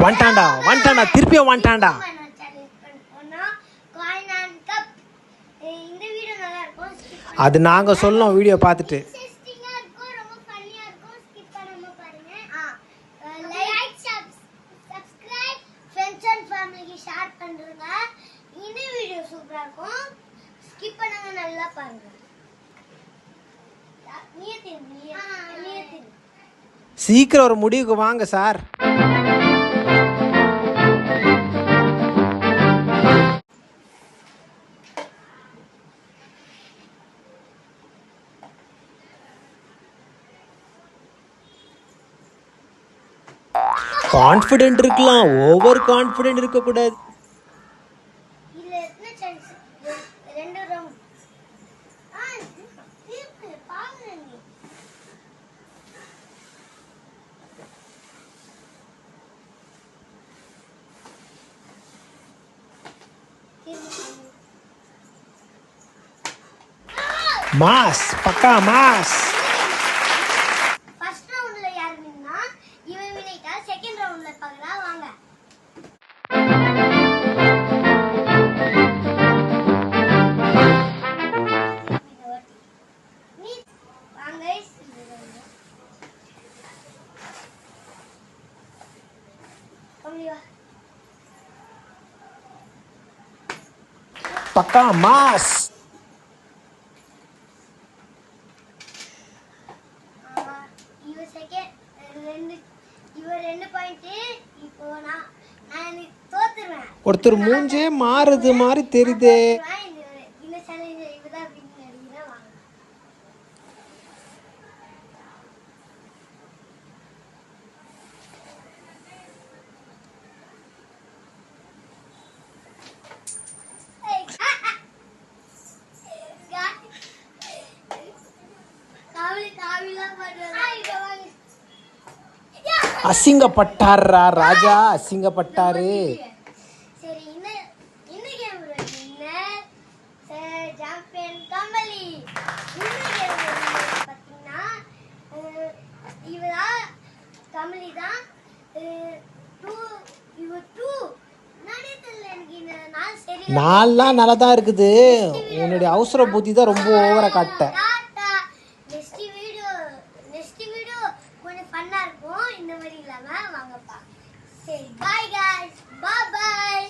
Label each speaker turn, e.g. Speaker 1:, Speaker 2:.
Speaker 1: வந்துட்டான்டா திருப்பியும் வந்துட்டான்டா. அது நாங்க சொல்லணும் வீடியோ பார்த்துட்டு. சீக்கிரம் ஒரு முடிவுக்கு வாங்க சார். கான்ஃபிடென்ட் இருக்கலாம், ஓவர் கான்ஃபிடென்ட் இருக்கக்கூடாது. மாஸ், பக்கா மாஸ்.
Speaker 2: ஃபர்ஸ்ட் ரவுண்ட்ல யார் நின்னா இவன் வினைட்டா செகண்ட் ரவுண்ட்ல பார்க்கலாம் வாங்க. நீ வாங்க
Speaker 1: பக்கா மாஸ். ஒருத்தர் மூஞ்சே மாறுது மாதிரி தெரியுது. அசிங்கப்பட்டாரா ராஜா, அசிங்கப்பட்டாரு.
Speaker 2: சரி, இந்த கேம் சாம்பியன் கமலி. இந்த கேம் பார்த்தீங்கன்னா இவரா கமலி தான்.
Speaker 1: நான்லாம் நல்லா தான் இருக்குது. உன்னுடைய அவசர புத்தி தான் ரொம்ப ஓவரா காட்ட.
Speaker 2: நெக்ஸ்ட் வீடியோ கொஞ்சம் ஃபன்னா இருக்கும் இந்த மாதிரி இல்லாம வாங்கப்பா. சரி, பாய் गाइस, பாய்.